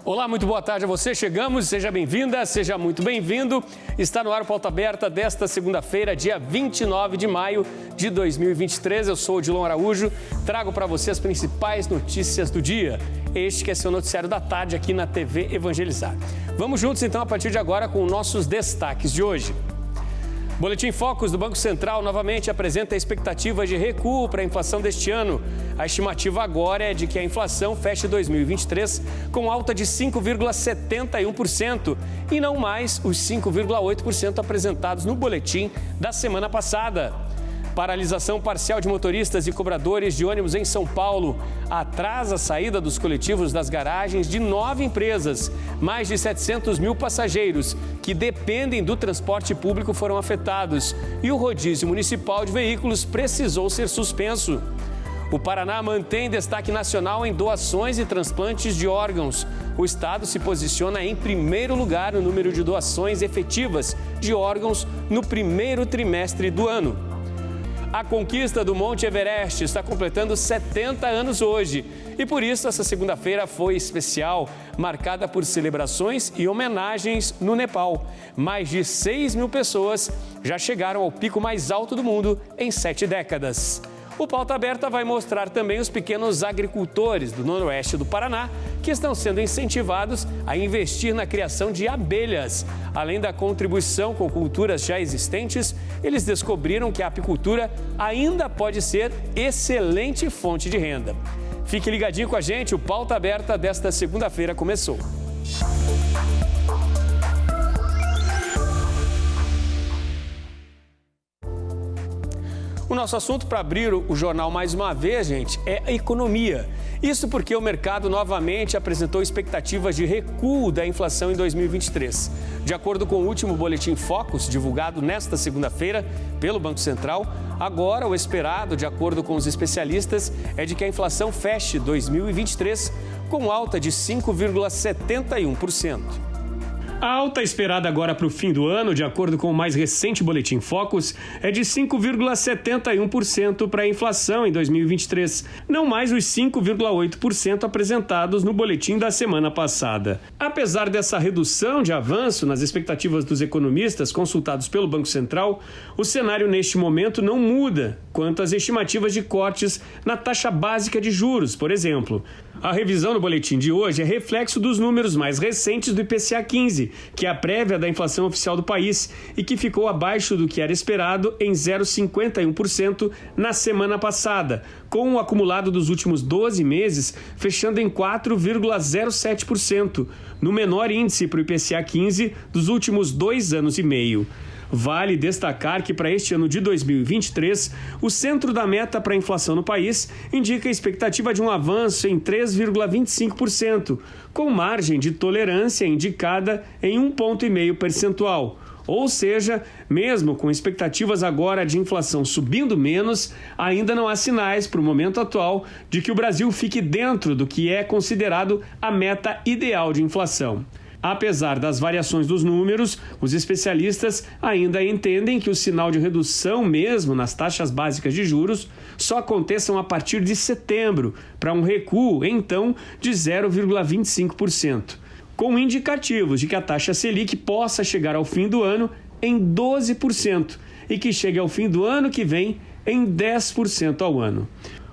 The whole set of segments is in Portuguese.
Olá, muito boa tarde a você. Chegamos, seja bem-vinda, seja muito bem-vindo. Está no ar o Pauta Aberta desta segunda-feira, dia 29 de maio de 2023. Eu sou o Odilon Araújo, trago para você as principais notícias do dia. Este que é seu noticiário da tarde aqui na TV Evangelizar. Vamos juntos então a partir de agora com nossos destaques de hoje. Boletim Focus do Banco Central novamente apresenta expectativas de recuo para a inflação deste ano. A estimativa agora é de que a inflação feche 2023 com alta de 5,71% e não mais os 5,8% apresentados no boletim da semana passada. Paralisação parcial de motoristas e cobradores de ônibus em São Paulo atrasa a saída dos coletivos das garagens de 9 empresas. Mais de 700 mil passageiros que dependem do transporte público foram afetados e o rodízio municipal de veículos precisou ser suspenso. O Paraná mantém destaque nacional em doações e transplantes de órgãos. O estado se posiciona em primeiro lugar no número de doações efetivas de órgãos no primeiro trimestre do ano. A conquista do Monte Everest está completando 70 anos hoje e por isso essa segunda-feira foi especial, marcada por celebrações e homenagens no Nepal. Mais de 6 mil pessoas já chegaram ao pico mais alto do mundo em 7 décadas. O Pauta Aberta vai mostrar também os pequenos agricultores do noroeste do Paraná que estão sendo incentivados a investir na criação de abelhas. Além da contribuição com culturas já existentes, eles descobriram que a apicultura ainda pode ser excelente fonte de renda. Fique ligadinho com a gente, o Pauta Aberta desta segunda-feira começou. O nosso assunto para abrir o jornal mais uma vez, gente, é a economia. Isso porque o mercado novamente apresentou expectativas de recuo da inflação em 2023. De acordo com o último boletim Focus, divulgado nesta segunda-feira pelo Banco Central, agora o esperado, de acordo com os especialistas, é de que a inflação feche 2023 com alta de 5,71%. A alta esperada agora para o fim do ano, de acordo com o mais recente boletim Focus, é de 5,71% para a inflação em 2023, não mais os 5,8% apresentados no boletim da semana passada. Apesar dessa redução de avanço nas expectativas dos economistas consultados pelo Banco Central, o cenário neste momento não muda quanto às estimativas de cortes na taxa básica de juros, por exemplo. A revisão no boletim de hoje é reflexo dos números mais recentes do IPCA 15, que é a prévia da inflação oficial do país e que ficou abaixo do que era esperado em 0,51% na semana passada, com o acumulado dos últimos 12 meses fechando em 4,07%, no menor índice para o IPCA 15 dos últimos 2 anos e meio. Vale destacar que para este ano de 2023, o centro da meta para a inflação no país indica a expectativa de um avanço em 3,25%, com margem de tolerância indicada em 1,5 ponto percentual. Ou seja, mesmo com expectativas agora de inflação subindo menos, ainda não há sinais para o momento atual de que o Brasil fique dentro do que é considerado a meta ideal de inflação. Apesar das variações dos números, os especialistas ainda entendem que o sinal de redução mesmo nas taxas básicas de juros só aconteçam a partir de setembro, para um recuo, então, de 0,25%, com indicativos de que a taxa Selic possa chegar ao fim do ano em 12% e que chegue ao fim do ano que vem em 10% ao ano.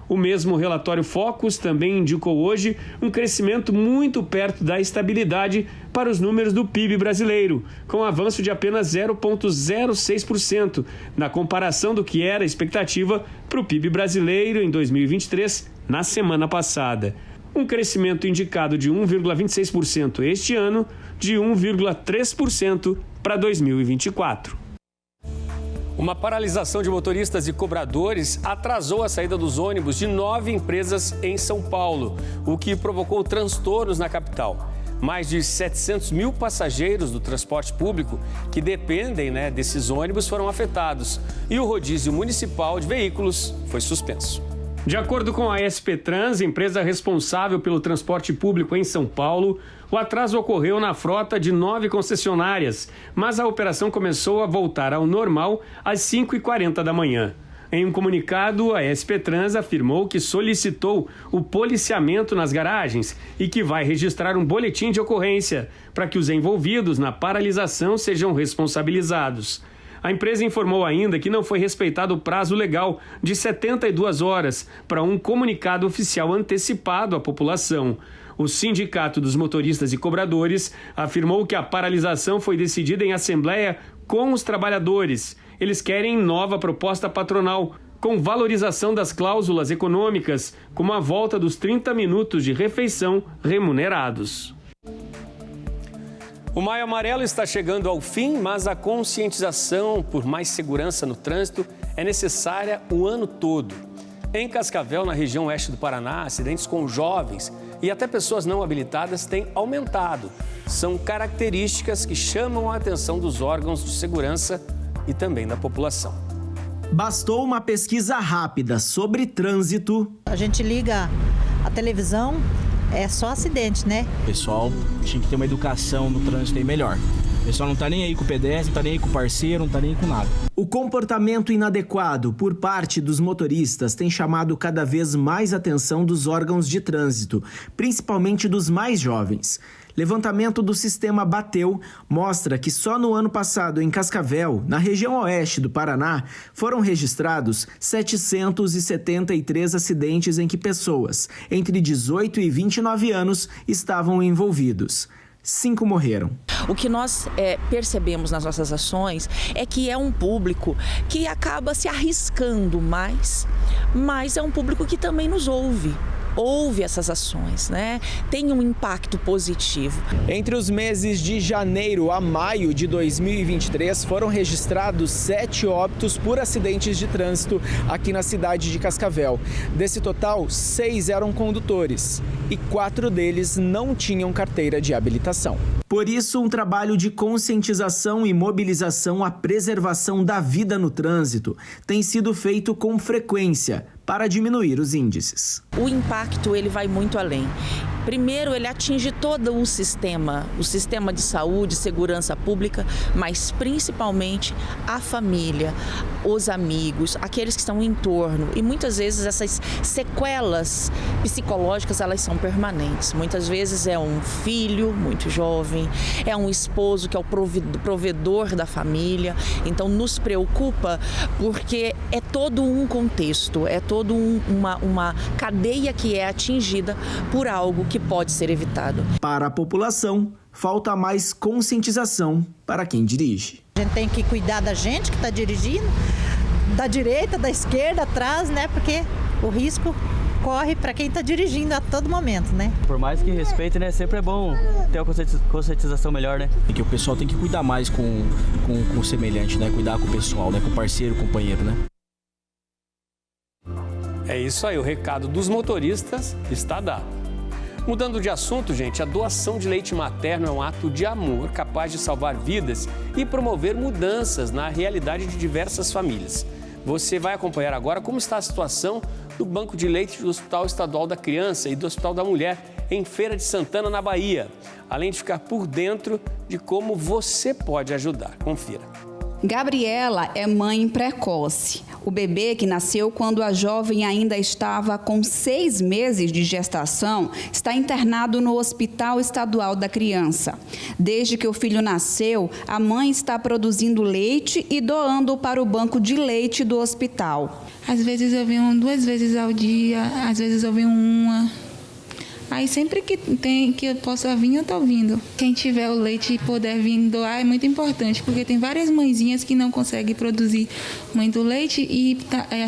O mesmo relatório Focus também indicou hoje um crescimento muito perto da estabilidade para os números do PIB brasileiro, com avanço de apenas 0,06% na comparação do que era a expectativa para o PIB brasileiro em 2023 na semana passada. Um crescimento indicado de 1,26% este ano, de 1,3% para 2024. Uma paralisação de motoristas e cobradores atrasou a saída dos ônibus de 9 empresas em São Paulo, o que provocou transtornos na capital. Mais de 700 mil passageiros do transporte público que dependem desses ônibus foram afetados e o rodízio municipal de veículos foi suspenso. De acordo com a SP Trans, empresa responsável pelo transporte público em São Paulo, o atraso ocorreu na frota de 9 concessionárias, mas a operação começou a voltar ao normal às 5h40 da manhã. Em um comunicado, a SP Trans afirmou que solicitou o policiamento nas garagens e que vai registrar um boletim de ocorrência para que os envolvidos na paralisação sejam responsabilizados. A empresa informou ainda que não foi respeitado o prazo legal de 72 horas para um comunicado oficial antecipado à população. O Sindicato dos Motoristas e Cobradores afirmou que a paralisação foi decidida em assembleia com os trabalhadores. Eles querem nova proposta patronal, com valorização das cláusulas econômicas, como a volta dos 30 minutos de refeição remunerados. O Maio Amarelo está chegando ao fim, mas a conscientização por mais segurança no trânsito é necessária o ano todo. Em Cascavel, na região oeste do Paraná, acidentes com jovens e até pessoas não habilitadas têm aumentado. São características que chamam a atenção dos órgãos de segurança e também da população. Bastou uma pesquisa rápida sobre trânsito. A gente liga a televisão, é só acidente, né? O pessoal tinha que ter uma educação no trânsito aí melhor. O pessoal não tá nem aí com o pedestre, não tá nem aí com o parceiro, não tá nem aí com nada. O comportamento inadequado por parte dos motoristas tem chamado cada vez mais atenção dos órgãos de trânsito, principalmente dos mais jovens. Levantamento do sistema Bateu mostra que só no ano passado, em Cascavel, na região oeste do Paraná, foram registrados 773 acidentes em que pessoas entre 18 e 29 anos estavam envolvidos. 5 morreram. O que nós percebemos nas nossas ações é que é um público que acaba se arriscando mais, mas é um público que também nos ouve essas ações, né? Tem um impacto positivo. Entre os meses de janeiro a maio de 2023, foram registrados 7 óbitos por acidentes de trânsito aqui na cidade de Cascavel. Desse total, 6 eram condutores e 4 deles não tinham carteira de habilitação. Por isso, um trabalho de conscientização e mobilização à preservação da vida no trânsito tem sido feito com frequência para diminuir os índices. O impacto ele vai muito além. Primeiro, ele atinge todo o sistema de saúde, segurança pública, mas principalmente a família, os amigos, aqueles que estão em torno. E muitas vezes essas sequelas psicológicas, elas são permanentes. Muitas vezes é um filho muito jovem, é um esposo que é o provedor da família. Então, nos preocupa porque é todo um contexto, é toda uma cadeia que é atingida por algo que pode ser evitado. Para a população, falta mais conscientização para quem dirige. A gente tem que cuidar da gente que está dirigindo, da direita, da esquerda, atrás, né? Porque o risco corre para quem está dirigindo a todo momento, né? Por mais que respeite, né? Sempre é bom ter uma conscientização melhor, né? E que o pessoal tem que cuidar mais com o semelhante, né? Cuidar com o pessoal, né? Com o parceiro, companheiro, né? É isso aí, o recado dos motoristas está dado. Mudando de assunto, gente, a doação de leite materno é um ato de amor capaz de salvar vidas e promover mudanças na realidade de diversas famílias. Você vai acompanhar agora como está a situação do Banco de Leite do Hospital Estadual da Criança e do Hospital da Mulher em Feira de Santana, na Bahia, além de ficar por dentro de como você pode ajudar. Confira. Gabriela é mãe precoce. O bebê, que nasceu quando a jovem ainda estava com 6 meses de gestação, está internado no Hospital Estadual da Criança. Desde que o filho nasceu, a mãe está produzindo leite e doando para o banco de leite do hospital. Às vezes eu venho 2 vezes ao dia, às vezes eu venho 1. Aí sempre que eu possa vir, eu tô vindo. Quem tiver o leite e puder vir doar é muito importante, porque tem várias mãezinhas que não conseguem produzir muito leite e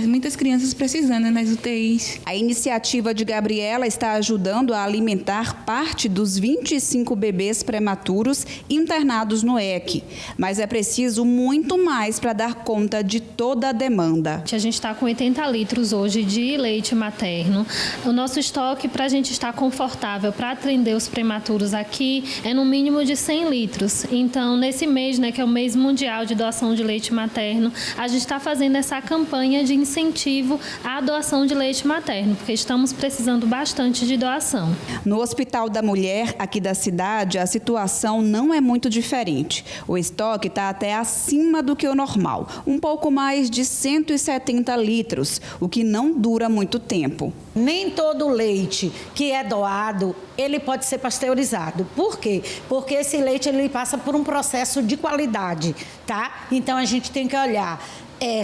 muitas crianças precisando nas UTIs. A iniciativa de Gabriela está ajudando a alimentar parte dos 25 bebês prematuros internados no EC. Mas é preciso muito mais para dar conta de toda a demanda. A gente está com 80 litros hoje de leite materno. O nosso estoque, para a gente estar com confortável para atender os prematuros aqui é no mínimo de 100 litros. Então, nesse mês, que é o mês mundial de doação de leite materno, a gente está fazendo essa campanha de incentivo à doação de leite materno, porque estamos precisando bastante de doação. No Hospital da Mulher, aqui da cidade, a situação não é muito diferente. O estoque está até acima do que o normal, um pouco mais de 170 litros, o que não dura muito tempo. Nem todo leite que é doado, ele pode ser pasteurizado. Por quê? Porque esse leite ele passa por um processo de qualidade, tá? Então a gente tem que olhar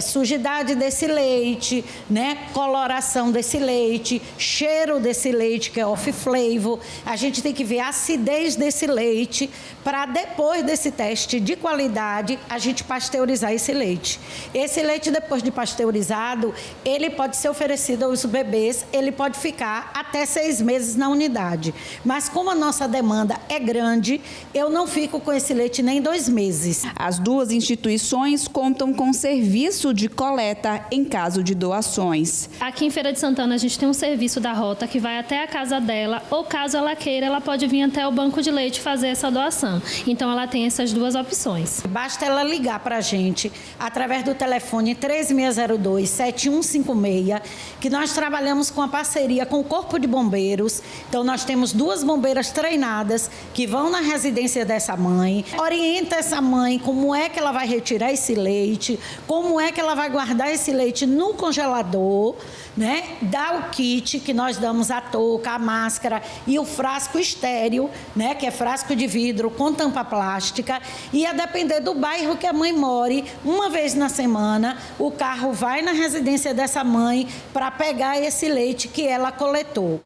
sujidade desse leite, coloração desse leite, cheiro desse leite, que é off-flavor. A gente tem que ver a acidez desse leite para depois desse teste de qualidade a gente pasteurizar esse leite. Esse leite, depois de pasteurizado, ele pode ser oferecido aos bebês, ele pode ficar até 6 meses na unidade. Mas como a nossa demanda é grande, eu não fico com esse leite nem 2 meses. As duas instituições contam com serviço de coleta em caso de doações. Aqui em Feira de Santana a gente tem um serviço da Rota que vai até a casa dela, ou caso ela queira, ela pode vir até o banco de leite fazer essa doação. Então ela tem essas duas opções. Basta ela ligar para a gente através do telefone 3602-7156, que nós trabalhamos com a parceria com o Corpo de Bombeiros. Então nós temos 2 bombeiras treinadas que vão na residência dessa mãe, orienta essa mãe como é que ela vai retirar esse leite, como é que ela vai guardar esse leite no congelador, dá o kit que nós damos a touca, a máscara e o frasco estéril, que é frasco de vidro com tampa plástica, e a depender do bairro que a mãe more, uma vez na semana, o carro vai na residência dessa mãe para pegar esse leite que ela coletou.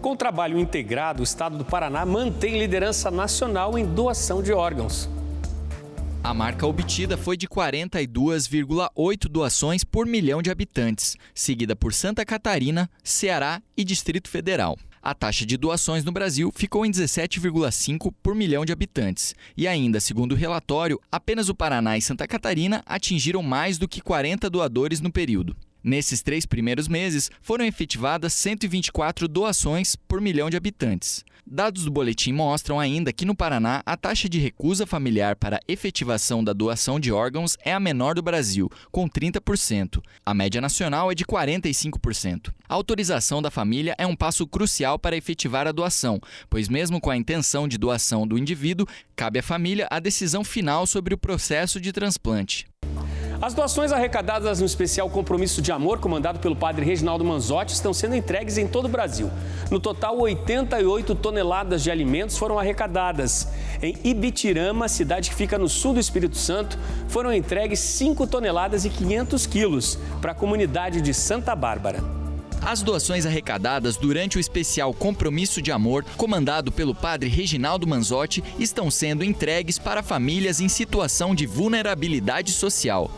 Com o trabalho integrado, o estado do Paraná mantém liderança nacional em doação de órgãos. A marca obtida foi de 42,8 doações por milhão de habitantes, seguida por Santa Catarina, Ceará e Distrito Federal. A taxa de doações no Brasil ficou em 17,5 por milhão de habitantes. E ainda, segundo o relatório, apenas o Paraná e Santa Catarina atingiram mais do que 40 doadores no período. Nesses 3 primeiros meses, foram efetivadas 124 doações por milhão de habitantes. Dados do boletim mostram ainda que no Paraná, a taxa de recusa familiar para efetivação da doação de órgãos é a menor do Brasil, com 30%. A média nacional é de 45%. A autorização da família é um passo crucial para efetivar a doação, pois mesmo com a intenção de doação do indivíduo, cabe à família a decisão final sobre o processo de transplante. As doações arrecadadas no especial Compromisso de Amor, comandado pelo padre Reginaldo Manzotti, estão sendo entregues em todo o Brasil. No total, 88 toneladas de alimentos foram arrecadadas. Em Ibitirama, cidade que fica no sul do Espírito Santo, foram entregues 5 toneladas e 500 quilos para a comunidade de Santa Bárbara. As doações arrecadadas durante o especial Compromisso de Amor, comandado pelo padre Reginaldo Manzotti, estão sendo entregues para famílias em situação de vulnerabilidade social.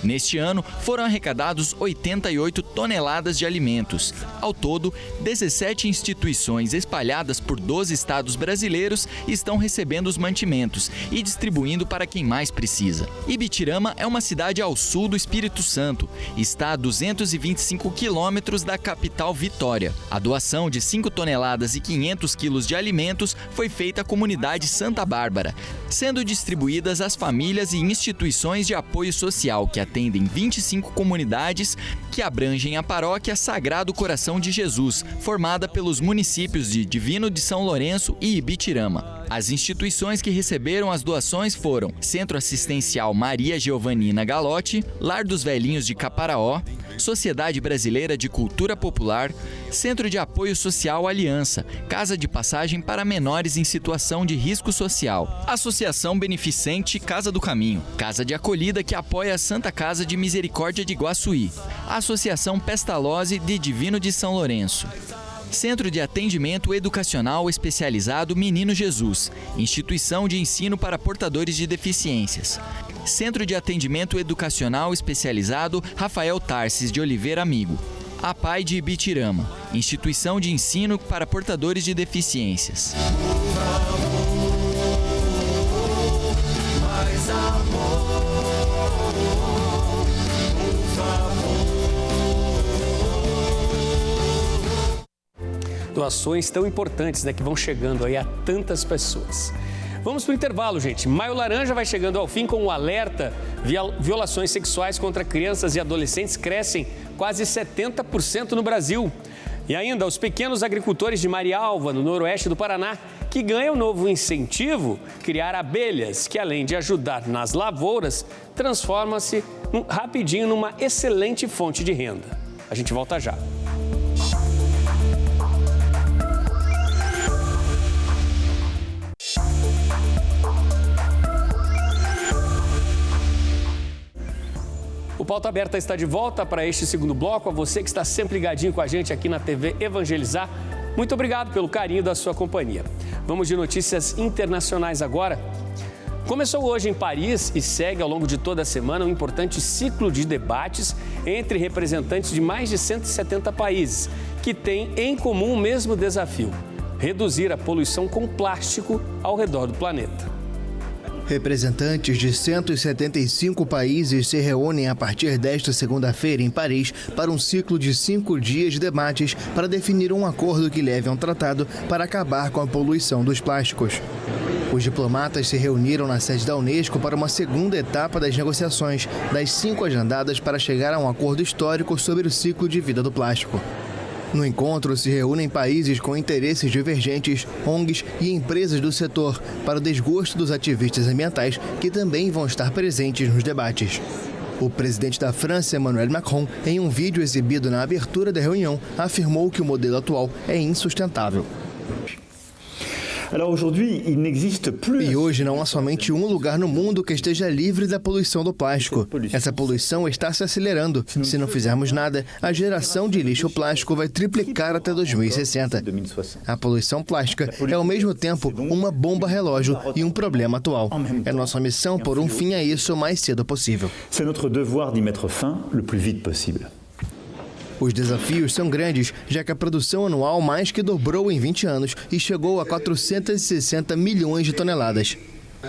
Neste ano, foram arrecadados 88 toneladas de alimentos. Ao todo, 17 instituições espalhadas por 12 estados brasileiros estão recebendo os mantimentos e distribuindo para quem mais precisa. Ibitirama é uma cidade ao sul do Espírito Santo. Está a 225 quilômetros da capital Vitória. A doação de 5 toneladas e 500 quilos de alimentos foi feita à comunidade Santa Bárbara, sendo distribuídas às famílias e instituições de apoio social que atendem 25 comunidades que abrangem a paróquia Sagrado Coração de Jesus, formada pelos municípios de Divino de São Lourenço e Ibitirama. As instituições que receberam as doações foram Centro Assistencial Maria Giovanina Galotti, Lar dos Velhinhos de Caparaó, Sociedade Brasileira de Cultura Popular, Centro de Apoio Social Aliança, Casa de Passagem para Menores em Situação de Risco Social, Associação Beneficente Casa do Caminho, Casa de Acolhida que apoia a Santa Casa de Misericórdia de Guaçuí, Associação Pestalozzi de Divino de São Lourenço, Centro de Atendimento Educacional Especializado Menino Jesus, Instituição de Ensino para Portadores de Deficiências, Centro de Atendimento Educacional Especializado Rafael Tarsis de Oliveira Amigo, APAI de Ibitirama, Instituição de Ensino para Portadores de Deficiências. Doações tão importantes, né, que vão chegando aí a tantas pessoas. Vamos para o intervalo, gente. Maio Laranja vai chegando ao fim com um alerta. Violações sexuais contra crianças e adolescentes crescem quase 70% no Brasil. E ainda, os pequenos agricultores de Marialva, no noroeste do Paraná, que ganham um novo incentivo, criar abelhas, que além de ajudar nas lavouras, transforma-se rapidinho numa excelente fonte de renda. A gente volta já. O Pauta Aberta está de volta para este segundo bloco. A você que está sempre ligadinho com a gente aqui na TV Evangelizar, muito obrigado pelo carinho da sua companhia. Vamos de notícias internacionais agora. Começou hoje em Paris e segue ao longo de toda a semana um importante ciclo de debates entre representantes de mais de 170 países, que têm em comum o mesmo desafio: reduzir a poluição com plástico ao redor do planeta. Representantes de 175 países se reúnem a partir desta segunda-feira em Paris para um ciclo de 5 dias de debates para definir um acordo que leve a um tratado para acabar com a poluição dos plásticos. Os diplomatas se reuniram na sede da Unesco para uma segunda etapa das negociações, das 5 agendadas para chegar a um acordo histórico sobre o ciclo de vida do plástico. No encontro se reúnem países com interesses divergentes, ONGs e empresas do setor, para o desgosto dos ativistas ambientais, que também vão estar presentes nos debates. O presidente da França, Emmanuel Macron, em um vídeo exibido na abertura da reunião, afirmou que o modelo atual é insustentável. E hoje não há somente um lugar no mundo que esteja livre da poluição do plástico. Essa poluição está se acelerando. Se não fizermos nada, a geração de lixo plástico vai triplicar até 2060. A poluição plástica é ao mesmo tempo uma bomba relógio e um problema atual. É nossa missão pôr um fim a isso o mais cedo possível. É nosso dever d'y mettre fin le plus vite possible. Os desafios são grandes, já que a produção anual mais que dobrou em 20 anos e chegou a 460 milhões de toneladas.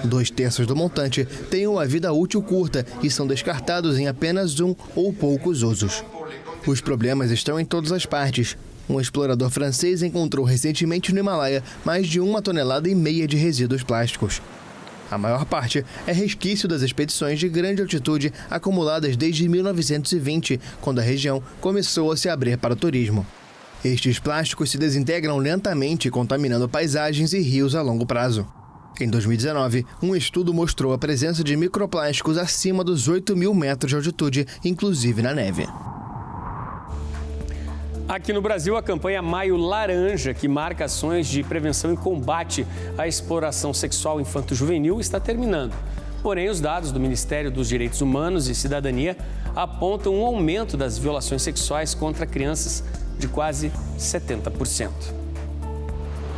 2/3 do montante têm uma vida útil curta e são descartados em apenas um ou poucos usos. Os problemas estão em todas as partes. Um explorador francês encontrou recentemente no Himalaia mais de 1,5 toneladas de resíduos plásticos. A maior parte é resquício das expedições de grande altitude acumuladas desde 1920, quando a região começou a se abrir para o turismo. Estes plásticos se desintegram lentamente, contaminando paisagens e rios a longo prazo. Em 2019, um estudo mostrou a presença de microplásticos acima dos 8.000 metros de altitude, inclusive na neve. Aqui no Brasil, a campanha Maio Laranja, que marca ações de prevenção e combate à exploração sexual infanto-juvenil, está terminando. Porém, os dados do Ministério dos Direitos Humanos e Cidadania apontam um aumento das violações sexuais contra crianças de quase 70%.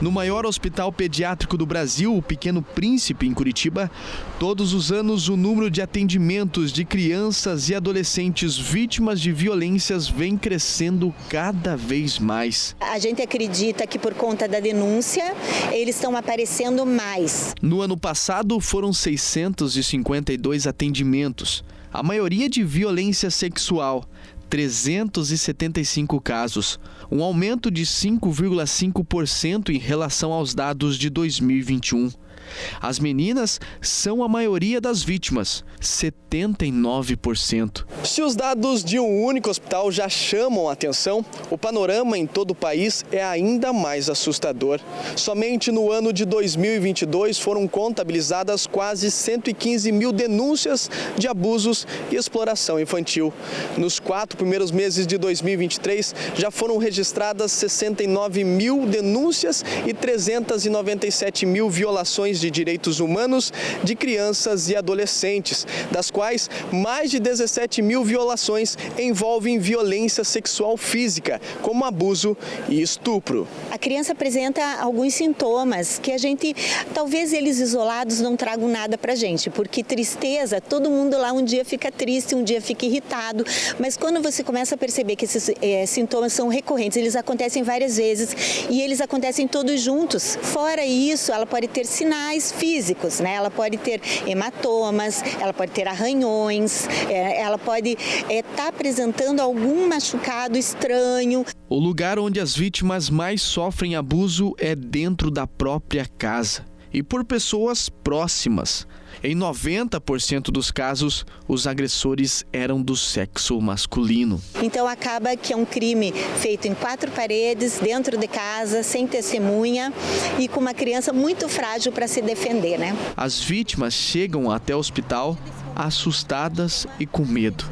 No maior hospital pediátrico do Brasil, o Pequeno Príncipe, em Curitiba, todos os anos o número de atendimentos de crianças e adolescentes vítimas de violências vem crescendo cada vez mais. A gente acredita que por conta da denúncia, eles estão aparecendo mais. No ano passado, foram 652 atendimentos, a maioria de violência sexual. 375 casos, um aumento de 5,5% em relação aos dados de 2021. As meninas são a maioria das vítimas, 79%. Se os dados de um único hospital já chamam a atenção, o panorama em todo o país é ainda mais assustador. Somente no ano de 2022 foram contabilizadas quase 115 mil denúncias de abusos e exploração infantil. Nos 4 primeiros meses de 2023, já foram registradas 69 mil denúncias e 397 mil violações de direitos humanos de crianças e adolescentes, das quais mais de 17 mil violações envolvem violência sexual física, como abuso e estupro. A criança apresenta alguns sintomas que a gente, talvez eles isolados não tragam nada pra gente, porque tristeza, todo mundo lá um dia fica triste, um dia fica irritado, mas quando você começa a perceber que esses sintomas são recorrentes, eles acontecem várias vezes e eles acontecem todos juntos. Fora isso, ela pode ter sinais sinais físicos, né? Ela pode ter hematomas, ela pode ter arranhões, ela pode estar apresentando algum machucado estranho. O lugar onde as vítimas mais sofrem abuso é dentro da própria casa e por pessoas próximas. Em 90% dos casos, os agressores eram do sexo masculino. Então acaba que é um crime feito em 4 paredes, dentro de casa, sem testemunha e com uma criança muito frágil para se defender, né? As vítimas chegam até o hospital assustadas e com medo.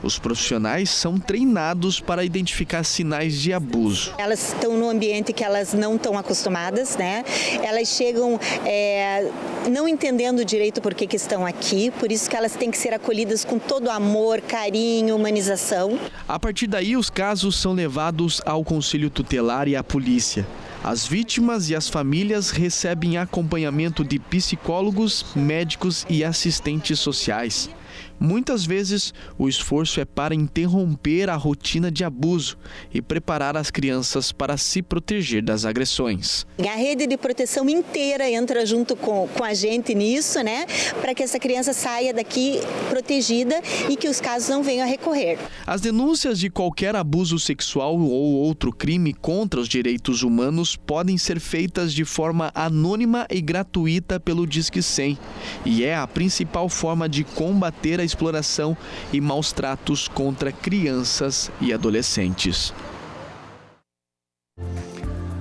Os profissionais são treinados para identificar sinais de abuso. Elas estão num ambiente que elas não estão acostumadas, né? Elas chegam não entendendo direito por que estão aqui, por isso que elas têm que ser acolhidas com todo amor, carinho, humanização. A partir daí, os casos são levados ao Conselho Tutelar e à polícia. As vítimas e as famílias recebem acompanhamento de psicólogos, médicos e assistentes sociais. Muitas vezes, o esforço é para interromper a rotina de abuso e preparar as crianças para se proteger das agressões. A rede de proteção inteira entra junto com a gente nisso, né? Para que essa criança saia daqui protegida e que os casos não venham a recorrer. As denúncias de qualquer abuso sexual ou outro crime contra os direitos humanos podem ser feitas de forma anônima e gratuita pelo Disque 100 e é a principal forma de combater a exploração e maus tratos contra crianças e adolescentes.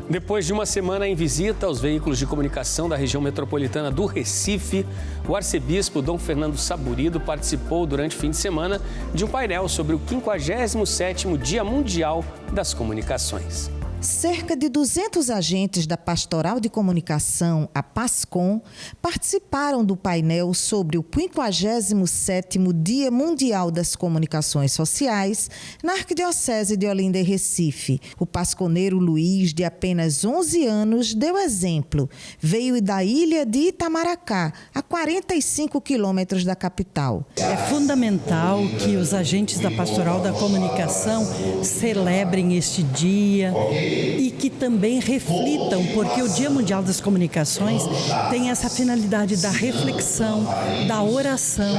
Depois de uma semana em visita aos veículos de comunicação da região metropolitana do Recife, o arcebispo Dom Fernando Saburido participou durante o fim de semana de um painel sobre o 57º Dia Mundial das Comunicações. Cerca de 200 agentes da Pastoral de Comunicação, a PASCOM, participaram do painel sobre o 57º Dia Mundial das Comunicações Sociais na Arquidiocese de Olinda e Recife. O pasconeiro Luiz, de apenas 11 anos, deu exemplo. Veio da ilha de Itamaracá, a 45 quilômetros da capital. É fundamental que os agentes da Pastoral da Comunicação celebrem este dia e que também reflitam, porque o Dia Mundial das Comunicações tem essa finalidade da reflexão, da oração,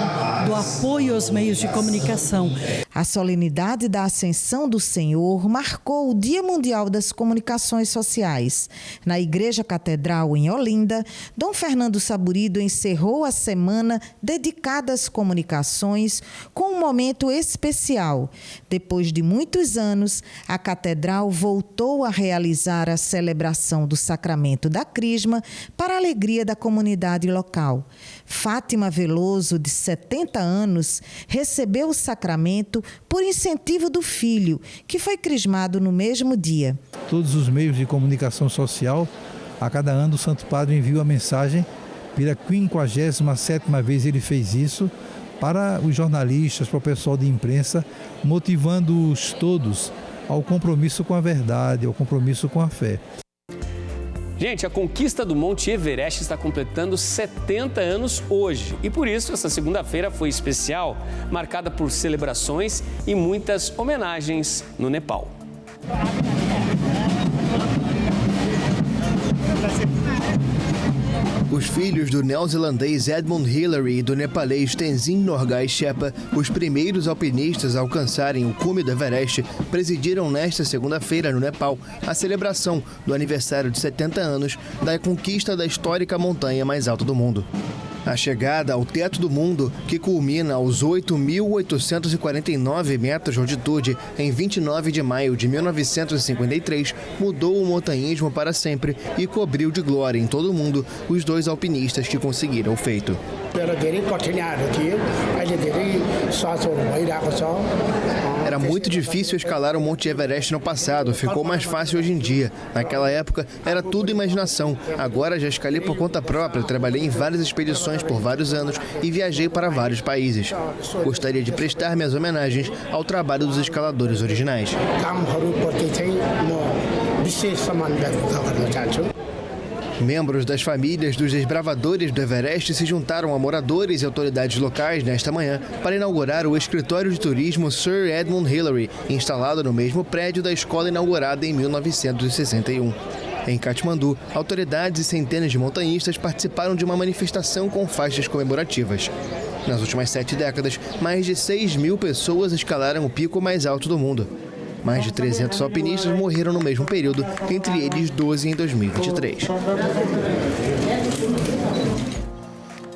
do apoio aos meios de comunicação. A solenidade da Ascensão do Senhor marcou o Dia Mundial das Comunicações Sociais. Na Igreja Catedral, em Olinda, Dom Fernando Saburido encerrou a semana dedicada às comunicações com um momento especial. Depois de muitos anos, a Catedral voltou a realizar a celebração do Sacramento da Crisma para a alegria da comunidade local. Fátima Veloso, de 70 anos, recebeu o sacramento por incentivo do filho, que foi crismado no mesmo dia. Todos os meios de comunicação social, a cada ano o Santo Padre envia a mensagem. Pela 57ª vez ele fez isso para os jornalistas, para o pessoal de imprensa, motivando-os todos ao compromisso com a verdade, ao compromisso com a fé. Gente, a conquista do Monte Everest está completando 70 anos hoje. E por isso, essa segunda-feira foi especial, marcada por celebrações e muitas homenagens no Nepal. Os filhos do neozelandês Edmund Hillary e do nepalês Tenzin Norgay Sherpa, os primeiros alpinistas a alcançarem o cume do Everest, presidiram nesta segunda-feira no Nepal a celebração do aniversário de 70 anos da conquista da histórica montanha mais alta do mundo. A chegada ao teto do mundo, que culmina aos 8.849 metros de altitude em 29 de maio de 1953, mudou o montanhismo para sempre e cobriu de glória em todo o mundo os dois alpinistas que conseguiram o feito. Era muito difícil escalar o Monte Everest no passado, ficou mais fácil hoje em dia. Naquela época era tudo imaginação, agora já escalei por conta própria, trabalhei em várias expedições por vários anos e viajei para vários países. Gostaria de prestar minhas homenagens ao trabalho dos escaladores originais. Membros das famílias dos desbravadores do Everest se juntaram a moradores e autoridades locais nesta manhã para inaugurar o escritório de turismo Sir Edmund Hillary, instalado no mesmo prédio da escola inaugurada em 1961. Em Katmandu, autoridades e centenas de montanhistas participaram de uma manifestação com faixas comemorativas. Nas últimas 7 décadas, mais de 6 mil pessoas escalaram o pico mais alto do mundo. Mais de 300 alpinistas morreram no mesmo período, entre eles 12 em 2023.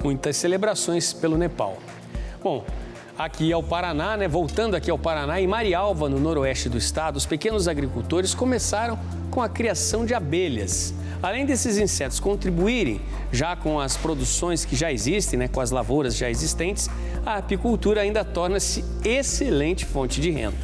Muitas celebrações pelo Nepal. Bom, aqui ao Paraná, voltando aqui ao Paraná, em Marialva, no noroeste do estado, os pequenos agricultores começaram com a criação de abelhas. Além desses insetos contribuírem já com as produções que já existem, com as lavouras já existentes, a apicultura ainda torna-se excelente fonte de renda.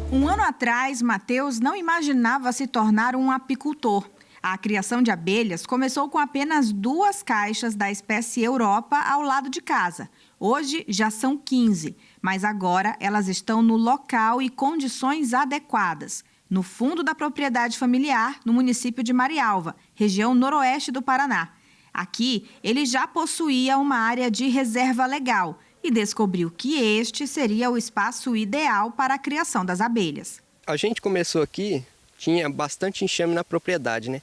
Um ano atrás, Matheus não imaginava se tornar um apicultor. A criação de abelhas começou com apenas 2 caixas da espécie Europa ao lado de casa. Hoje já são 15, mas agora elas estão no local e condições adequadas, no fundo da propriedade familiar, no município de Marialva, região noroeste do Paraná. Aqui, ele já possuía uma área de reserva legal e descobriu que este seria o espaço ideal para a criação das abelhas. A gente começou aqui, tinha bastante enxame na propriedade,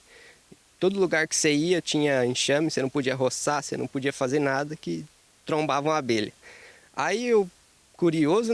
Todo lugar que você ia tinha enxame, você não podia roçar, você não podia fazer nada que trombava uma abelha. Aí eu, curioso,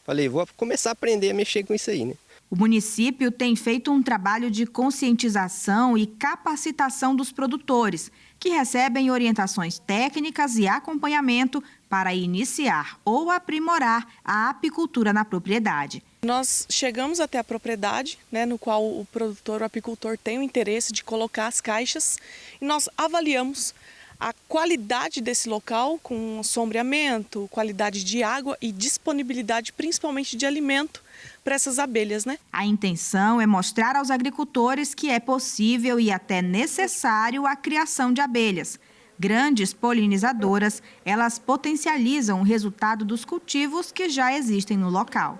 falei, vou começar a aprender a mexer com isso aí, O município tem feito um trabalho de conscientização e capacitação dos produtores, que recebem orientações técnicas e acompanhamento para iniciar ou aprimorar a apicultura na propriedade. Nós chegamos até a propriedade, no qual o produtor, o apicultor, tem o interesse de colocar as caixas, e nós avaliamos a qualidade desse local com sombreamento, qualidade de água e disponibilidade principalmente de alimento para essas abelhas, A intenção é mostrar aos agricultores que é possível e até necessário a criação de abelhas. Grandes polinizadoras, elas potencializam o resultado dos cultivos que já existem no local.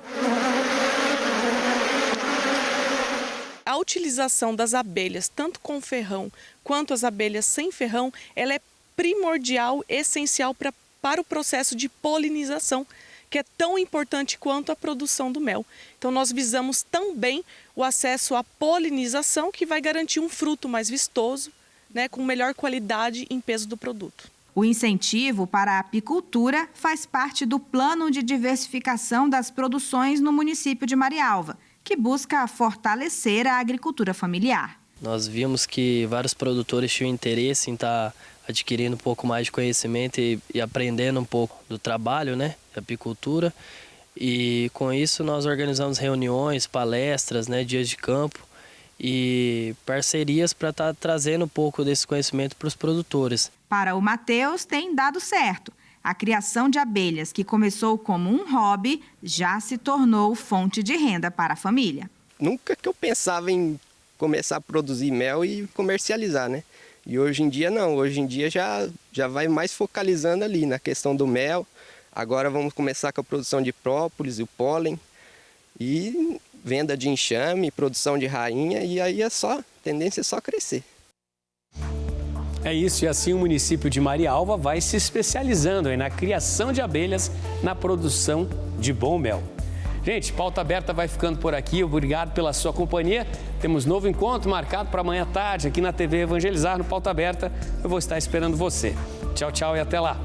A utilização das abelhas, tanto com ferrão quanto as abelhas sem ferrão, ela é primordial, essencial para o processo de polinização, que é tão importante quanto a produção do mel. Então nós visamos também o acesso à polinização, que vai garantir um fruto mais vistoso, com melhor qualidade em peso do produto. O incentivo para a apicultura faz parte do plano de diversificação das produções no município de Marialva, que busca fortalecer a agricultura familiar. Nós vimos que vários produtores tinham interesse em estar adquirindo um pouco mais de conhecimento e aprendendo um pouco do trabalho, de apicultura. E com isso nós organizamos reuniões, palestras, dias de campo e parcerias para estar trazendo um pouco desse conhecimento para os produtores. Para o Matheus, tem dado certo. A criação de abelhas, que começou como um hobby, já se tornou fonte de renda para a família. Nunca que eu pensava em começar a produzir mel e comercializar, E hoje em dia não, hoje em dia já vai mais focalizando ali na questão do mel. Agora vamos começar com a produção de própolis e o pólen e venda de enxame, produção de rainha, e aí a tendência é só crescer. É isso, e assim o município de Marialva vai se especializando na criação de abelhas, na produção de bom mel. Gente, Pauta Aberta vai ficando por aqui. Obrigado pela sua companhia. Temos novo encontro marcado para amanhã à tarde aqui na TV Evangelizar, no Pauta Aberta. Eu vou estar esperando você. Tchau, tchau e até lá.